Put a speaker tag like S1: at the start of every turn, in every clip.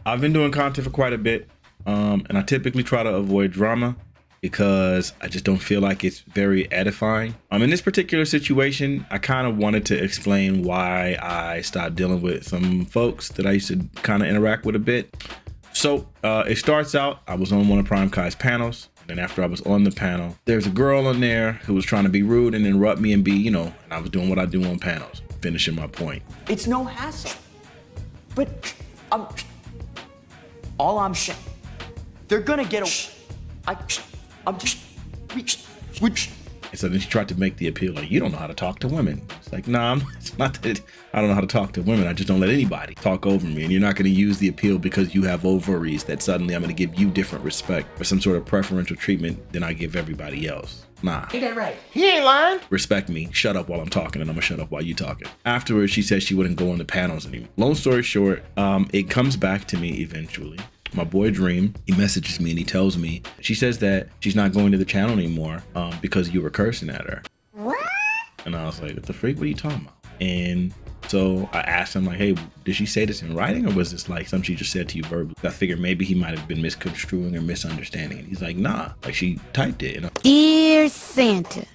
S1: I've been doing content for quite a bit, and I typically try to avoid drama because I just don't feel like it's very edifying. In this particular situation, I kind of wanted to explain why I stopped dealing with some folks that I used to kind of interact with a bit. So it starts out, I was on one of Prime Kai's panels. And after I was on the panel, there's a girl on there who was trying to be rude and interrupt me and be, and I was doing what I do on panels, finishing my point.
S2: It's no hassle. But all I'm saying, they're gonna get I'm just,
S1: And so then she tried to make the appeal, like, you don't know how to talk to women. It's like, nah, it's not that I don't know how to talk to women. I just don't let anybody talk over me. And you're not going to use the appeal because you have ovaries that suddenly I'm going to give you different respect or some sort of preferential treatment than I give everybody else. Nah.
S2: Ain't that right?
S3: He ain't lying.
S1: Respect me. Shut up while I'm talking, and I'm gonna shut up while you talking. Afterwards, she said she wouldn't go on the panels anymore. Long story short, it comes back to me eventually. My boy Dream, he messages me and he tells me, she says that she's not going to the channel anymore because you were cursing at her.
S3: What?
S1: And I was like, what the freak? What are you talking about? And so I asked him, like, hey, did she say this in writing or was this like something she just said to you verbally? I figured maybe he might have been misconstruing or misunderstanding. And he's like, nah, like she typed it. And
S4: Dear Santa,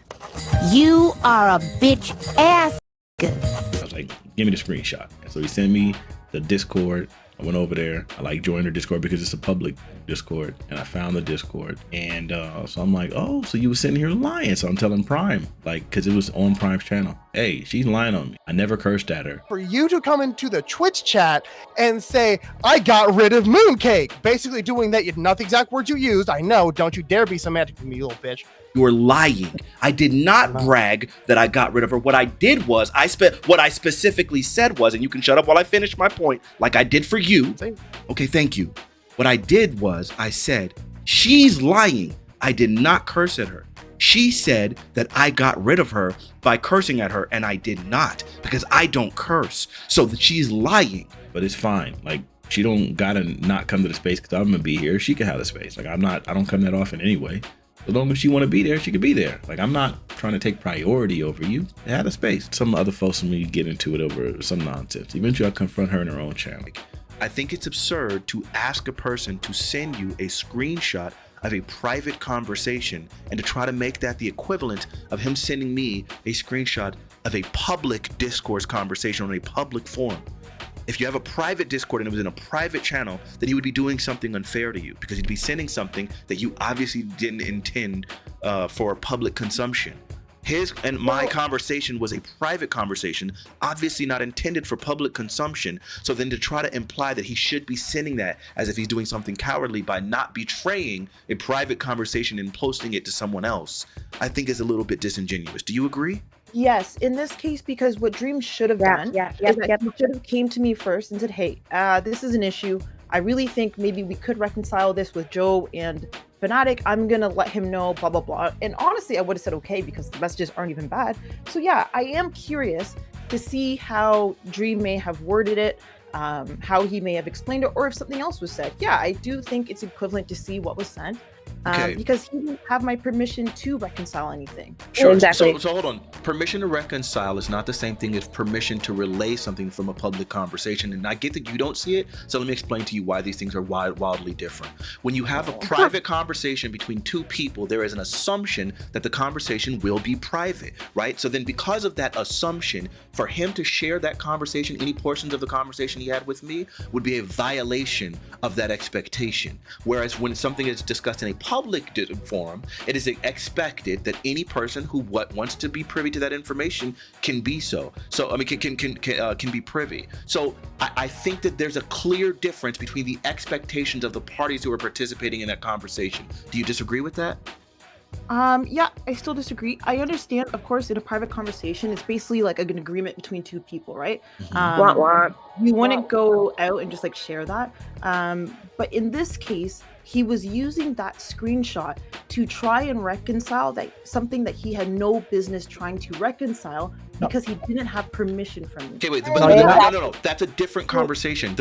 S4: you are a bitch ass.
S1: I was like, give me the screenshot. And so he sent me the Discord. I went over there. I joined her Discord because it's a public Discord, and I found the Discord. And so I'm like, oh, so you were sitting here lying. So I'm telling Prime, because it was on Prime's channel. Hey, she's lying on me. I never cursed at her.
S3: For you to come into the Twitch chat and say, I got rid of Mooncake, basically doing that, not the exact words you used. I know, don't you dare be semantic with me, you little bitch.
S5: You are lying. I did not brag that I got rid of her. What I did was, what I specifically said was, and you can shut up while I finish my point, like I did for you.
S3: Same.
S5: Okay, thank you. What I did was, I said, she's lying. I did not curse at her. She said that I got rid of her by cursing at her, and I did not, because I don't curse. So that she's lying.
S1: But it's fine. Like, she don't gotta not come to the space because I'm gonna be here. She can have the space. Like, I don't come that often anyway. As long as she want to be there, she could be there. Like, I'm not trying to take priority over you. I had a space. Some other folks when we get into it over some nonsense. Eventually, I'll confront her in her own channel.
S5: I think it's absurd to ask a person to send you a screenshot of a private conversation and to try to make that the equivalent of him sending me a screenshot of a public discourse conversation on a public forum. If you have a private Discord and it was in a private channel, then he would be doing something unfair to you because he'd be sending something that you obviously didn't intend for public consumption. His and my conversation was a private conversation, obviously not intended for public consumption. So then to try to imply that he should be sending that as if he's doing something cowardly by not betraying a private conversation and posting it to someone else, I think is a little bit disingenuous. Do you agree?
S6: Yes, in this case, because what Dream should have done is that he should have came to me first and said, hey, this is an issue. I really think maybe we could reconcile this with Joe and Fanatiq. I'm going to let him know, blah, blah, blah. And honestly, I would have said okay because the messages aren't even bad. So yeah, I am curious to see how Dream may have worded it, how he may have explained it, or if something else was said. Yeah, I do think it's equivalent to see what was sent. Because he didn't have my permission to reconcile anything.
S5: Sure.
S6: Exactly.
S5: So hold on. Permission to reconcile is not the same thing as permission to relay something from a public conversation. And I get that you don't see it. So let me explain to you why these things are wildly different. When you have a private conversation between two people, there is an assumption that the conversation will be private, right? So then because of that assumption, for him to share that conversation, any portions of the conversation he had with me would be a violation of that expectation. Whereas when something is discussed in a public forum, it is expected that any person who wants to be privy to that information can be so. So I mean, can be privy. So I think that there's a clear difference between the expectations of the parties who are participating in that conversation. Do you disagree with that?
S6: Yeah, I still disagree. I understand, of course, in a private conversation, it's basically like an agreement between two people, right? You wouldn't go out and just like share that. But in this case, he was using that screenshot to try and reconcile that something that he had no business trying to reconcile because he didn't have permission from me.
S5: Okay, wait,
S7: No,
S5: but
S7: you're
S5: no. That's a different conversation.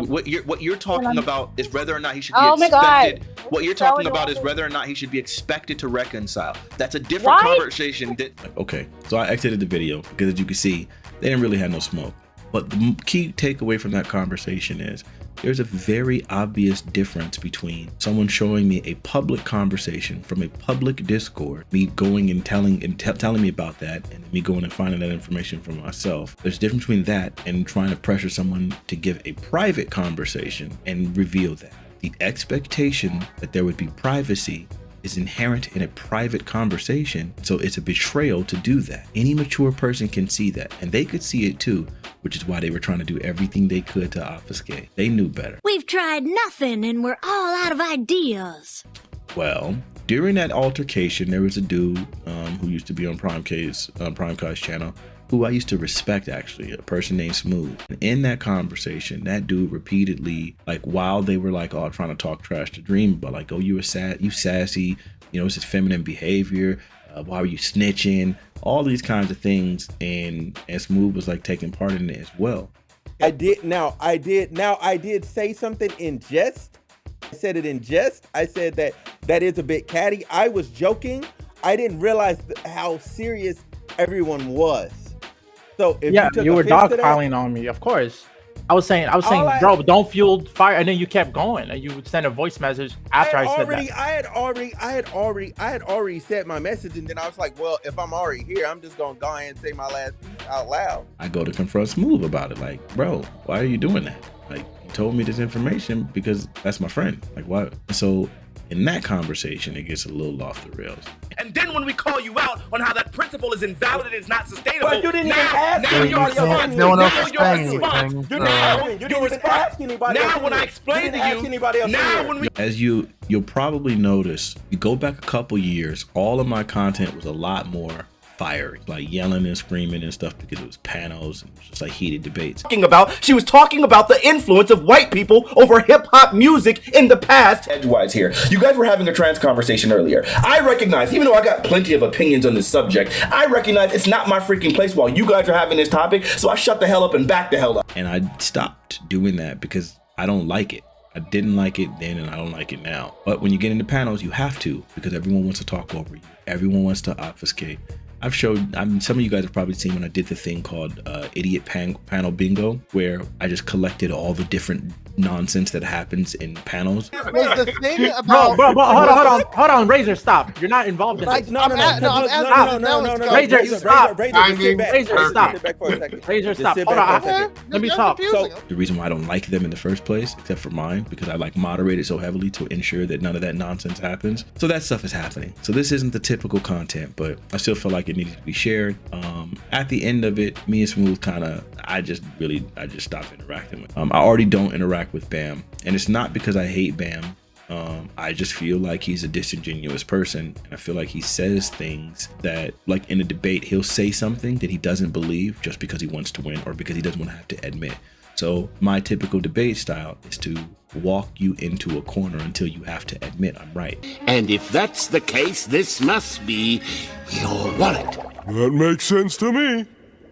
S5: What you're talking about is whether or not he should be
S7: Oh my God.
S5: expected. What you're
S7: So
S5: talking about is
S7: annoying.
S5: whether or not he should be expected to reconcile. That's a different
S7: Why?
S5: conversation.
S1: Okay, so I exited the video because, as you can see, they didn't really have no smoke. But the key takeaway from that conversation is there's a very obvious difference between someone showing me a public conversation from a public Discord, me going and telling me about that, and me going and finding that information for myself. There's a difference between that and trying to pressure someone to give a private conversation and reveal that. The expectation that there would be privacy is inherent in a private conversation, so it's a betrayal to do that. Any mature person can see that, and they could see it too, which is why they were trying to do everything they could to obfuscate. They knew better.
S4: We've tried nothing and we're all out of ideas.
S1: Well, during that altercation, there was a dude who used to be on Primek's channel, who I used to respect, actually, a person named Smooth. And in that conversation, that dude repeatedly, like, while they were like all trying to talk trash to Dream about, like, oh, you sassy, you know, it's his feminine behavior, why were you snitching, all these kinds of things, and Smooth was like taking part in it as well.
S8: I did say something in jest. I said it in jest. I said that is a bit catty. I was joking. I didn't realize how serious everyone was. So if
S9: you were
S8: offense to that-
S9: dogpiling on me, of course. I was saying, bro, don't fuel fire, and then you kept going, and you would send a voice message after I said that.
S8: I had already said my message, and then I was like, well, if I'm already here, I'm just gonna go ahead and say my last piece out loud.
S1: I go to confront Smooth about it, like, bro, why are you doing that? Like, you told me this information because that's my friend. Like, what? So in that conversation, it gets a little off the rails.
S10: And then when we call you out on how that principle is invalid and is not sustainable,
S8: But you didn't even ask
S10: now
S8: anybody
S10: your
S8: else.
S10: response,
S3: No one else
S10: now
S3: is
S10: your
S3: saying
S10: response,
S3: anything.
S8: You didn't even ask anybody else.
S10: now when I explain to you, now when we
S1: As you'll probably notice, you go back a couple years, all of my content was a lot more fiery, like yelling and screaming and stuff, because it was panels and it was just like heated debates.
S10: she was talking about the influence of white people over hip-hop music in the past. Edgewise here. You guys were having a trans conversation earlier. I recognize, even though I got plenty of opinions on this subject, I recognize it's not my freaking place while you guys are having this topic, so I shut the hell up and back the hell up.
S1: And I stopped doing that because I don't like it. I didn't like it then and I don't like it now. But when you get into panels, you have to, because everyone wants to talk over you. Everyone wants to obfuscate. Some of you guys have probably seen when I did the thing called Idiot Panel Bingo, where I just collected all the different nonsense that happens in panels.
S3: Was the thing about
S9: Bro, hold on, Razor, stop. You're not involved in this.
S8: No.
S9: Razor, stop.
S8: Razor,
S9: stop.
S8: Sit back for a second.
S9: Razor,
S8: Just
S9: stop.
S8: sit
S9: Hold
S8: back for a
S9: on.
S8: second.
S9: Let me talk.
S1: The reason why I don't like them in the first place, except for mine, because I like moderated so heavily to ensure that none of that nonsense happens. So that stuff is happening. So this isn't the typical content, but I still feel like it needed to be shared. At the end of it, me and Smooth I just stopped interacting with. I already don't interact with Bam, and it's not because I hate Bam. I just feel like he's a disingenuous person, and I feel like he says things that, like in a debate, he'll say something that he doesn't believe just because he wants to win or because he doesn't want to have to admit. So my typical debate style is to walk you into a corner until you have to admit I'm right.
S11: And if that's the case, this must be your wallet.
S12: That makes sense to me.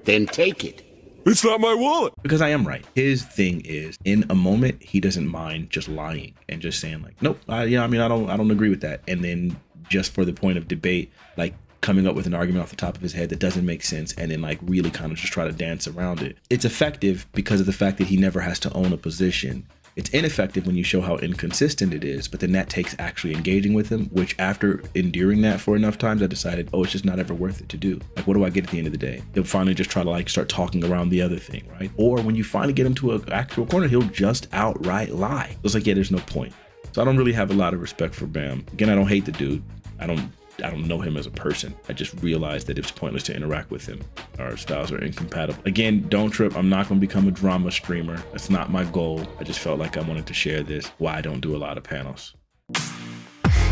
S11: Then take it.
S12: It's not my wallet.
S1: Because I am right. His thing is, in a moment, he doesn't mind just lying and just saying like, nope, I don't agree with that. And then just for the point of debate, like coming up with an argument off the top of his head that doesn't make sense, and then like really kind of just try to dance around it. It's effective because of the fact that he never has to own a position. It's ineffective when you show how inconsistent it is, but then that takes actually engaging with him, which after enduring that for enough times, I decided, oh, it's just not ever worth it to do. Like, what do I get at the end of the day? He'll finally just try to like start talking around the other thing, right? Or when you finally get him to an actual corner, he'll just outright lie. It's like, yeah, there's no point. So I don't really have a lot of respect for Bam. Again, I don't hate the dude. I don't know him as a person. I just realized that it's pointless to interact with him. Our styles are incompatible. Again, don't trip. I'm not going to become a drama streamer. That's not my goal. I just felt like I wanted to share this, why I don't do a lot of panels.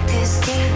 S13: This game